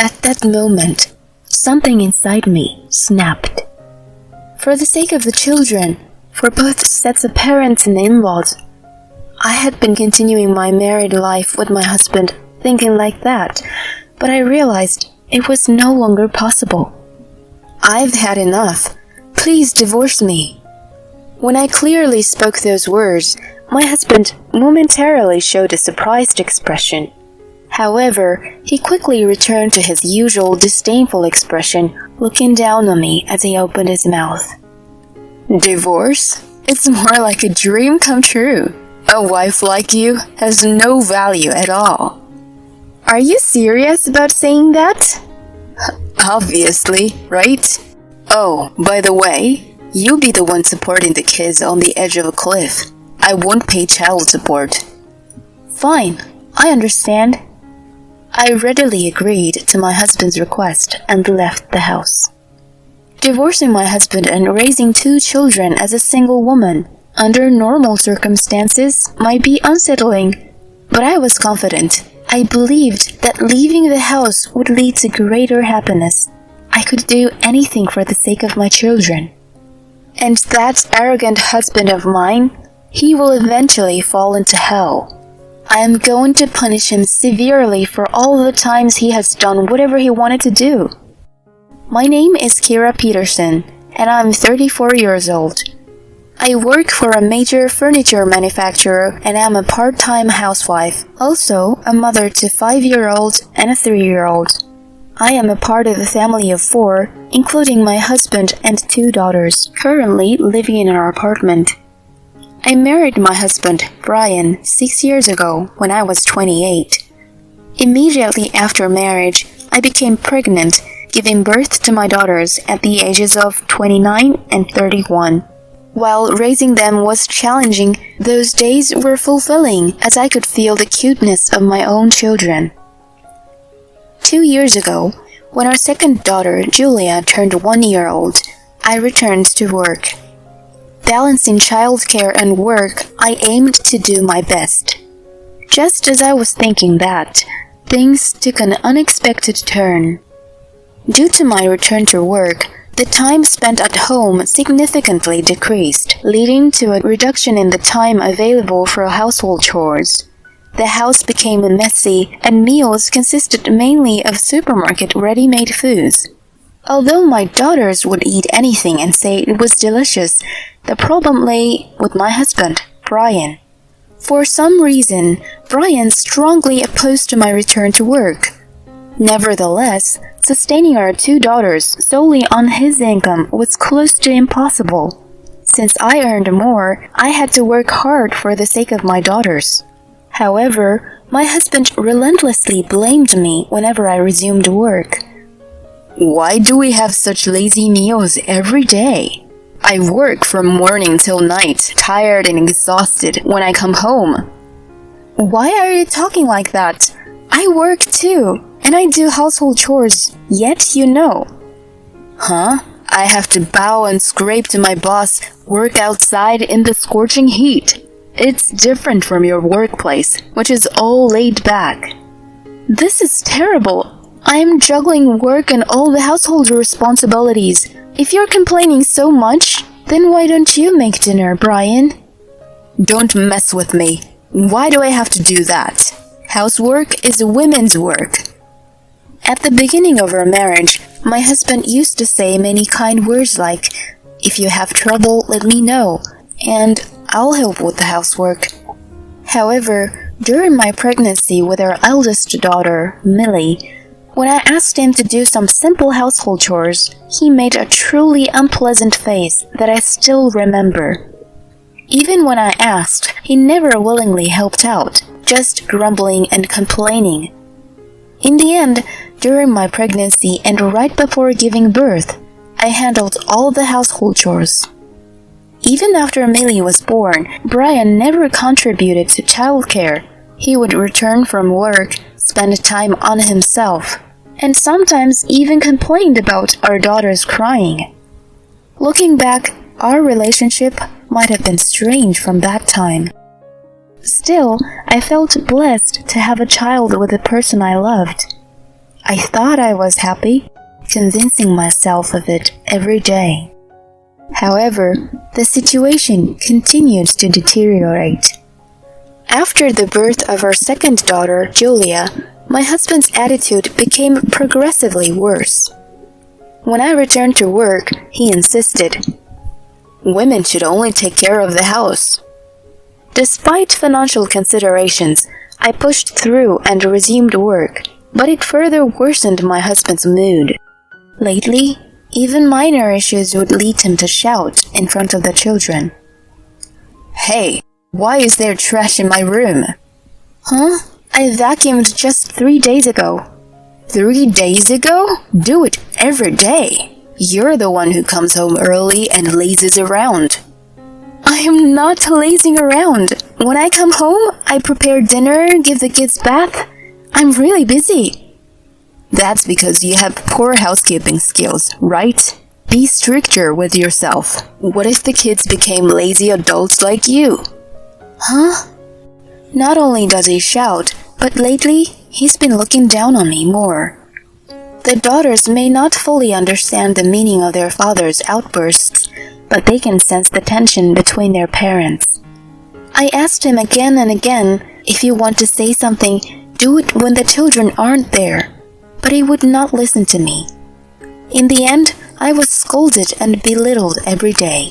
At that moment, something inside me snapped. For the sake of the children, for both sets of parents and in-laws, I had been continuing my married life with my husband, thinking like that, but I realized it was no longer possible. I've had enough. Please divorce me. When I clearly spoke those words, my husband momentarily showed a surprised expression. However, he quickly returned to his usual disdainful expression, looking down on me as he opened his mouth. Divorce? It's more like a dream come true. A wife like you has no value at all. Are you serious about saying that? Obviously, right? Oh, by the way, you'll be the one supporting the kids on the edge of a cliff. I won't pay child support. Fine, I understand. I readily agreed to my husband's request and left the house. Divorcing my husband and raising 2 children as a single woman, under normal circumstances, might be unsettling, but I was confident. I believed that leaving the house would lead to greater happiness. I could do anything for the sake of my children. And that arrogant husband of mine, he will eventually fall into hell. I am going to punish him severely for all the times he has done whatever he wanted to do. My name is Kira Peterson, and I'm 34 years old. I work for a major furniture manufacturer and am a part-time housewife, also a mother to a 5-year-old and a 3-year-old. I am a part of a family of 4, including my husband and 2 daughters, currently living in our apartment. I married my husband, Brian, 6 years ago when I was 28. Immediately after marriage, I became pregnant, giving birth to my daughters at the ages of 29 and 31. While raising them was challenging, those days were fulfilling as I could feel the cuteness of my own children. 2 years ago, when our second daughter, Julia, turned 1 year old, I returned to work. Balancing childcare and work, I aimed to do my best. Just as I was thinking that, things took an unexpected turn. Due to my return to work, the time spent at home significantly decreased, leading to a reduction in the time available for household chores. The house became messy, and meals consisted mainly of supermarket ready-made foods. Although my daughters would eat anything and say it was delicious, the problem lay with my husband, Brian. For some reason, Brian strongly opposed to my return to work. Nevertheless, sustaining our 2 daughters solely on his income was close to impossible. Since I earned more, I had to work hard for the sake of my daughters. However, my husband relentlessly blamed me whenever I resumed work. Why do we have such lazy meals every day? I work from morning till night, tired and exhausted when I come home. Why are you talking like that? I work too, and I do household chores, yet you know. Huh? I have to bow and scrape to my boss, work outside in the scorching heat. It's different from your workplace, which is all laid back. This is terrible. I am juggling work and all the household responsibilities. If you're complaining so much, then why don't you make dinner, Brian? Don't mess with me. Why do I have to do that? Housework is women's work. At the beginning of our marriage, my husband used to say many kind words like, "If you have trouble, let me know," and "I'll help with the housework." However, during my pregnancy with our eldest daughter, Millie, when I asked him to do some simple household chores, he made a truly unpleasant face that I still remember. Even when I asked, he never willingly helped out, just grumbling and complaining. In the end, during my pregnancy and right before giving birth, I handled all the household chores. Even after Millie was born, Brian never contributed to childcare. He would return from work, spend time on himself, and sometimes even complained about our daughters crying. Looking back, our relationship might have been strange from that time. Still, I felt blessed to have a child with the person I loved. I thought I was happy, convincing myself of it every day. However, the situation continued to deteriorate. After the birth of our second daughter, Julia, my husband's attitude became progressively worse. When I returned to work, he insisted, "Women should only take care of the house." Despite financial considerations, I pushed through and resumed work, but it further worsened my husband's mood. Lately, even minor issues would lead him to shout in front of the children. "Hey, why is there trash in my room?" "Huh? I vacuumed just 3 days ago." 3 days ago? Do it every day. You're the one who comes home early and lazes around. I am not lazing around. When I come home, I prepare dinner, give the kids bath. I'm really busy. That's because you have poor housekeeping skills, right? Be stricter with yourself. What if the kids became lazy adults like you? Huh? Not only does he shout, but lately, he's been looking down on me more. The daughters may not fully understand the meaning of their father's outbursts, but they can sense the tension between their parents. I asked him again and again, if you want to say something, do it when the children aren't there, but he would not listen to me. In the end, I was scolded and belittled every day.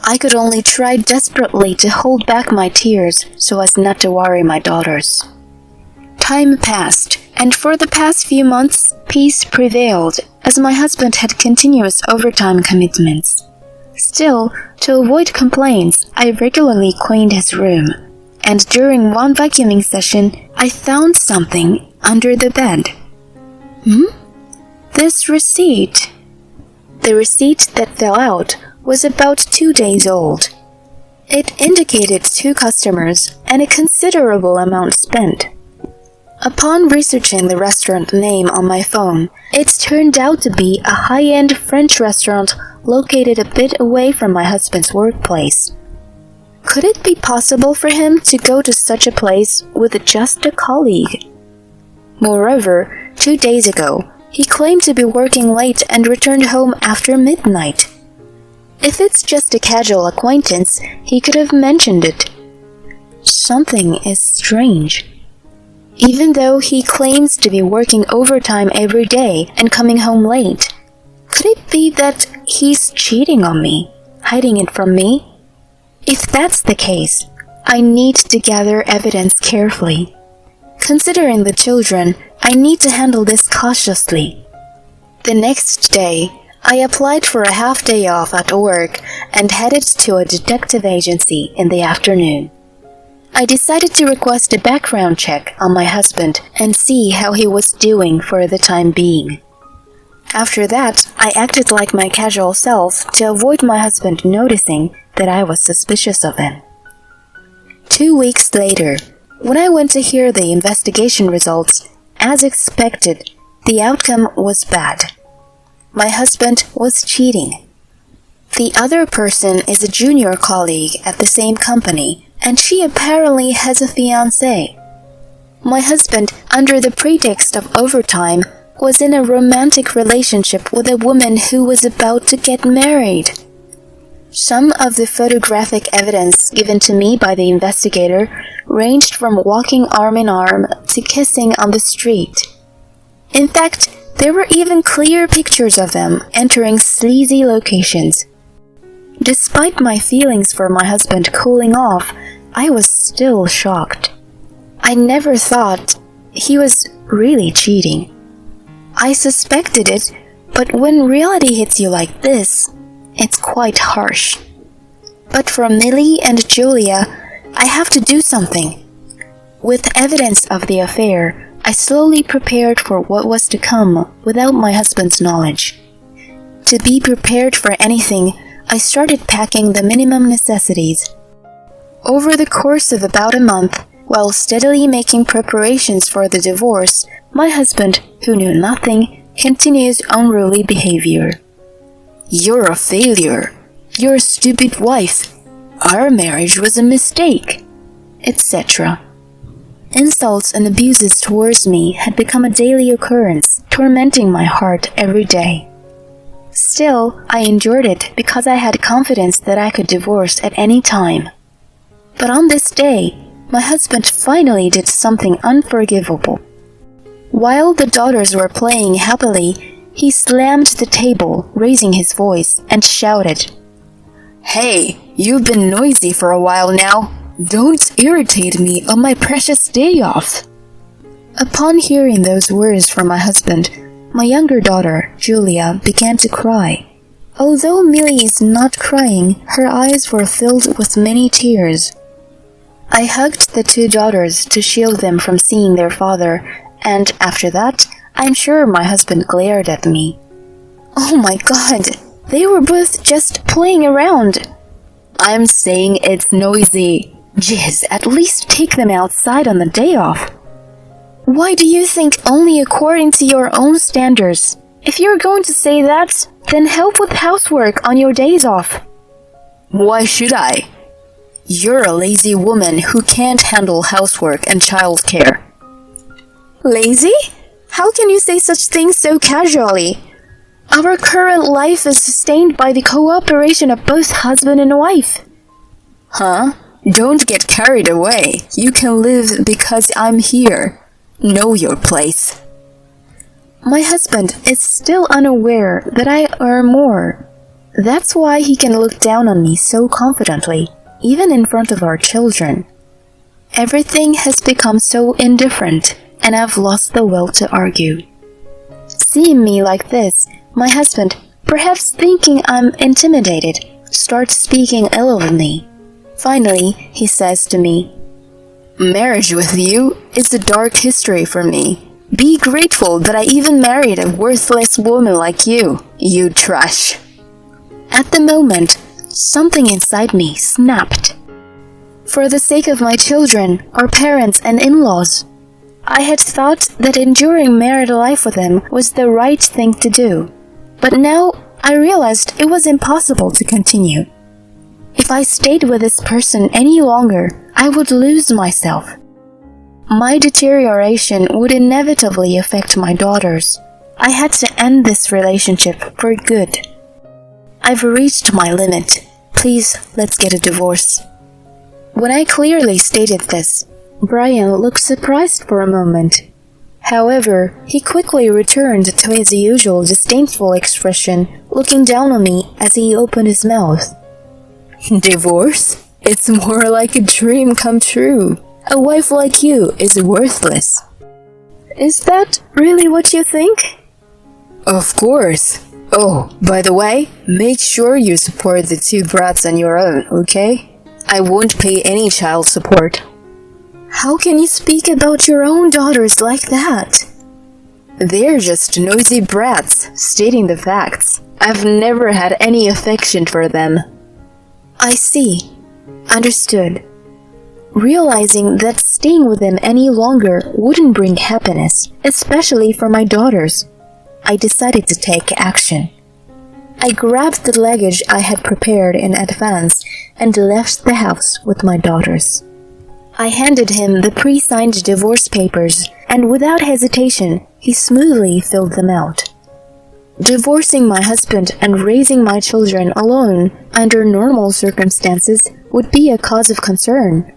I could only try desperately to hold back my tears so as not to worry my daughters. Time passed, and for the past few months, peace prevailed as my husband had continuous overtime commitments. Still, to avoid complaints, I regularly cleaned his room, and during one vacuuming session, I found something under the bed. This receipt. The receipt that fell out was about 2 days old. It indicated 2 customers and a considerable amount spent. Upon researching the restaurant name on my phone, it turned out to be a high-end French restaurant located a bit away from my husband's workplace. Could it be possible for him to go to such a place with just a colleague? Moreover, 2 days ago, he claimed to be working late and returned home after midnight. If it's just a casual acquaintance, he could have mentioned it. Something is strange. Even though he claims to be working overtime every day and coming home late, could it be that he's cheating on me, hiding it from me? If that's the case, I need to gather evidence carefully. Considering the children, I need to handle this cautiously. The next day, I applied for a half-day off at work and headed to a detective agency in the afternoon. I decided to request a background check on my husband and see how he was doing for the time being. After that, I acted like my casual self to avoid my husband noticing that I was suspicious of him. 2 weeks later, when I went to hear the investigation results, as expected, the outcome was bad. My husband was cheating. The other person is a junior colleague at the same company, and she apparently has a fiancé. My husband, under the pretext of overtime, was in a romantic relationship with a woman who was about to get married. Some of the photographic evidence given to me by the investigator ranged from walking arm in arm to kissing on the street. In fact, there were even clear pictures of them entering sleazy locations. Despite my feelings for my husband cooling off, I was still shocked. I never thought he was really cheating. I suspected it, but when reality hits you like this, it's quite harsh. But for Millie and Julia, I have to do something. With evidence of the affair, I slowly prepared for what was to come without my husband's knowledge. To be prepared for anything, I started packing the minimum necessities. Over the course of about a month, while steadily making preparations for the divorce, my husband, who knew nothing, continues unruly behavior. "You're a failure. You're a stupid wife. Our marriage was a mistake," etc. insults and abuses towards me had become a daily occurrence, tormenting my heart every day. Still, I endured it because I had confidence that I could divorce at any time. But on this day, my husband finally did something unforgivable. While the daughters were playing happily, he slammed the table, raising his voice, and shouted, "Hey, you've been noisy for a while now. Don't irritate me on my precious day off." Upon hearing those words from my husband, my younger daughter, Julia, began to cry. Although Millie is not crying, her eyes were filled with many tears. I hugged the two daughters to shield them from seeing their father, and after that, I'm sure my husband glared at me. Oh my God, they were both just playing around. I'm saying it's noisy. Jizz, at least take them outside on the day off. Why do you think only according to your own standards? If you're going to say that, then help with housework on your days off. Why should I? You're a lazy woman who can't handle housework and childcare. Lazy? How can you say such things so casually? Our current life is sustained by the cooperation of both husband and wife. Huh? Don't get carried away. You can live because I'm here. Know your place. My husband is still unaware that I earn more. That's why he can look down on me so confidently, even in front of our children. Everything has become so indifferent, and I've lost the will to argue. Seeing me like this, my husband, perhaps thinking I'm intimidated, starts speaking ill of me. Finally, he says to me, "Marriage with you is a dark history for me. Be grateful that I even married a worthless woman like you, you trash." At the moment, something inside me snapped. For the sake of my children, our parents and in-laws, I had thought that enduring married life with them was the right thing to do. But now I realized it was impossible to continue. If I stayed with this person any longer, I would lose myself. My deterioration would inevitably affect my daughters. I had to end this relationship for good. I've reached my limit. Please, let's get a divorce. When I clearly stated this, Brian looked surprised for a moment. However, he quickly returned to his usual disdainful expression, looking down on me as he opened his mouth. Divorce? It's more like a dream come true. A wife like you is worthless. Is that really what you think? Of course. Oh, by the way, make sure you support the two brats on your own, okay? I won't pay any child support. How can you speak about your own daughters like that? They're just noisy brats, stating the facts. I've never had any affection for them. I see. Understood. Realizing that staying with them any longer wouldn't bring happiness, especially for my daughters, I decided to take action. I grabbed the luggage I had prepared in advance and left the house with my daughters. I handed him the pre-signed divorce papers, and without hesitation, he smoothly filled them out. Divorcing my husband and raising my children alone under normal circumstances would be a cause of concern.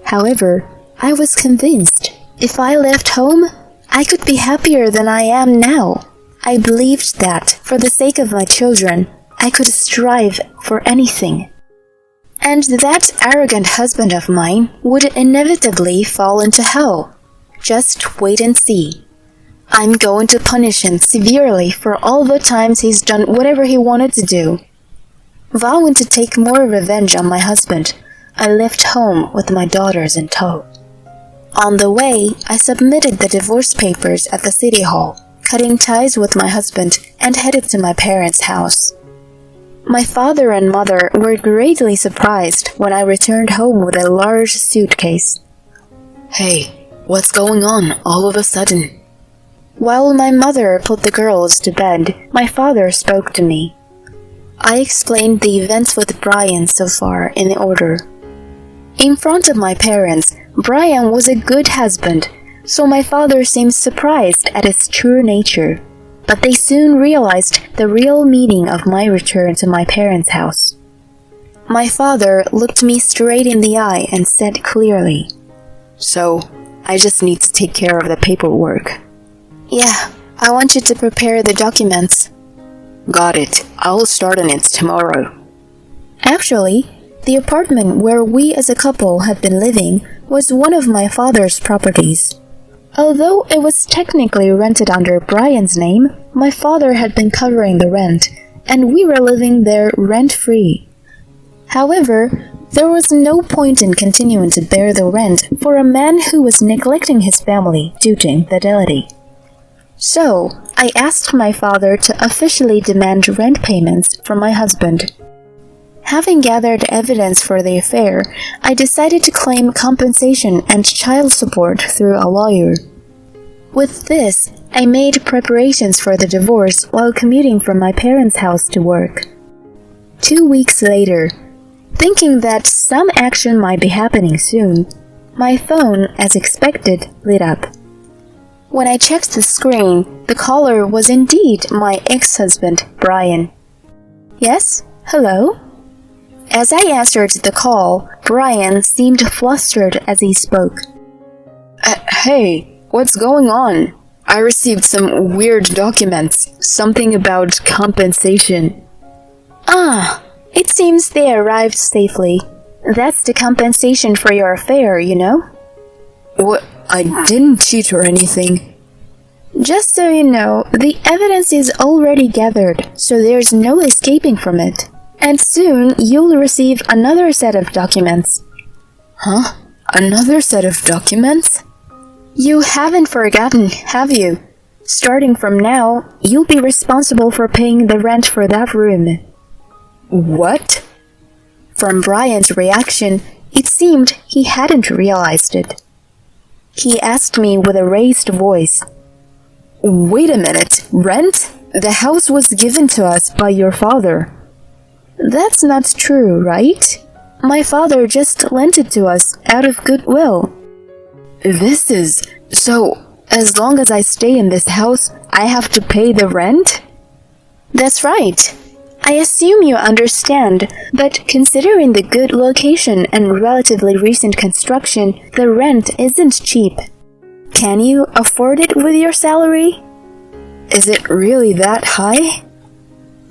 However, I was convinced if I left home, I could be happier than I am now. I believed that, for the sake of my children, I could strive for anything. And that arrogant husband of mine would inevitably fall into hell. Just wait and see. I'm going to punish him severely for all the times he's done whatever he wanted to do. Vowing to take more revenge on my husband, I left home with my daughters in tow. On the way, I submitted the divorce papers at the city hall, cutting ties with my husband, and headed to my parents' house. My father and mother were greatly surprised when I returned home with a large suitcase. Hey, what's going on all of a sudden? While my mother put the girls to bed, my father spoke to me. I explained the events with Brian so far in order. In front of my parents, Brian was a good husband, so my father seemed surprised at his true nature. But they soon realized the real meaning of my return to my parents' house. My father looked me straight in the eye and said clearly, "So, I just need to take care of the paperwork." "Yeah, I want you to prepare the documents." "Got it. I'll start on it tomorrow." Actually, the apartment where we as a couple had been living was one of my father's properties. Although it was technically rented under Brian's name, my father had been covering the rent, and we were living there rent-free. However, there was no point in continuing to bear the rent for a man who was neglecting his family due to infidelity. So, I asked my father to officially demand rent payments from my husband. Having gathered evidence for the affair, I decided to claim compensation and child support through a lawyer. With this, I made preparations for the divorce while commuting from my parents' house to work. 2 weeks later, thinking that some action might be happening soon, my phone, as expected, lit up. When I checked the screen, the caller was indeed my ex-husband, Brian. "Yes? Hello?" As I answered the call, Brian seemed flustered as he spoke. Hey, what's going on? I received some weird documents, something about compensation." "Ah, it seems they arrived safely. That's the compensation for your affair, you know?" "What? I didn't cheat or anything." "Just so you know, the evidence is already gathered, so there's no escaping from it. And soon you'll receive another set of documents." "Huh? Another set of documents?" "You haven't forgotten, have you? Starting from now, you'll be responsible for paying the rent for that room." "What?" From Brian's reaction, it seemed he hadn't realized it. He asked me with a raised voice, "Wait a minute, rent? The house was given to us by your father." "That's not true, right? My father just lent it to us out of goodwill." So, as long as I stay in this house, I have to pay the rent?" "That's right. I assume you understand, but considering the good location and relatively recent construction, the rent isn't cheap. Can you afford it with your salary?" "Is it really that high?"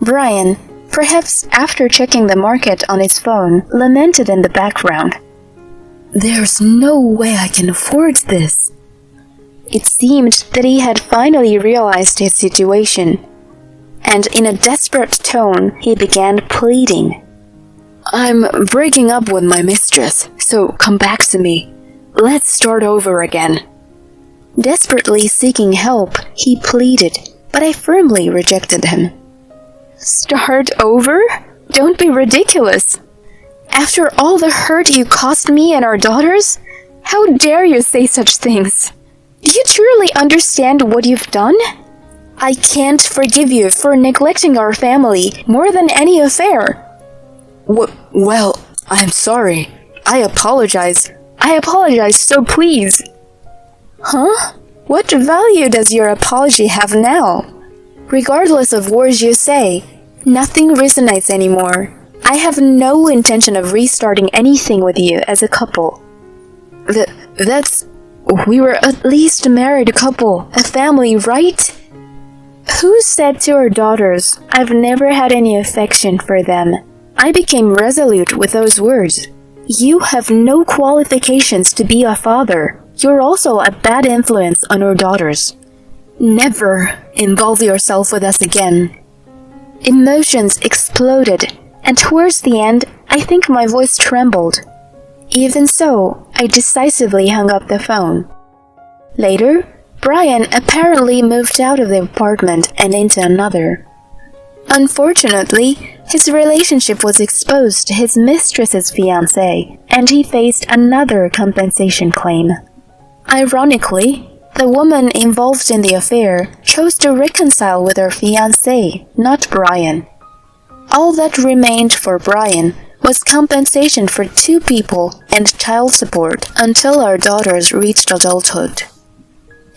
Brian, perhaps after checking the market on his phone, lamented in the background. "There's no way I can afford this." It seemed that he had finally realized his situation, and in a desperate tone, he began pleading. "I'm breaking up with my mistress, so come back to me. Let's start over again." Desperately seeking help, he pleaded, but I firmly rejected him. "Start over? Don't be ridiculous. After all the hurt you caused me and our daughters? How dare you say such things? Do you truly understand what you've done? I can't forgive you for neglecting our family more than any affair." Well, I'm sorry. I apologize, so please." "Huh? What value does your apology have now? Regardless of words you say, nothing resonates anymore. I have no intention of restarting anything with you as a couple." We were at least a married couple, a family, right?" "Who said to our daughters, I've never had any affection for them?" I became resolute with those words. "You have no qualifications to be a father. You're also a bad influence on our daughters. Never involve yourself with us again." Emotions exploded, and towards the end, I think my voice trembled. Even so, I decisively hung up the phone. Later, Brian apparently moved out of the apartment and into another. Unfortunately, his relationship was exposed to his mistress's fiancé, and he faced another compensation claim. Ironically, the woman involved in the affair chose to reconcile with her fiancé, not Brian. All that remained for Brian was compensation for 2 people and child support until our daughters reached adulthood.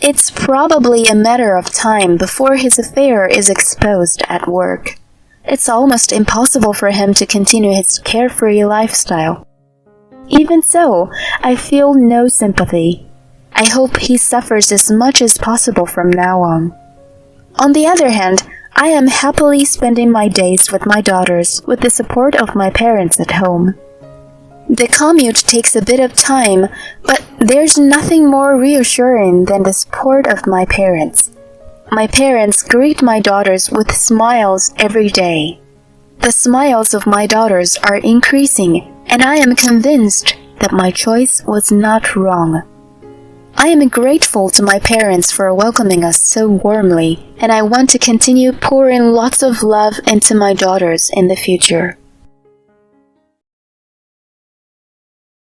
It's probably a matter of time before his affair is exposed at work. It's almost impossible for him to continue his carefree lifestyle. Even so, I feel no sympathy. I hope he suffers as much as possible from now on. On the other hand, I am happily spending my days with my daughters with the support of my parents at home. The commute takes a bit of time, but there's nothing more reassuring than the support of my parents. My parents greet my daughters with smiles every day. The smiles of my daughters are increasing, and I am convinced that my choice was not wrong. I am grateful to my parents for welcoming us so warmly, and I want to continue pouring lots of love into my daughters in the future.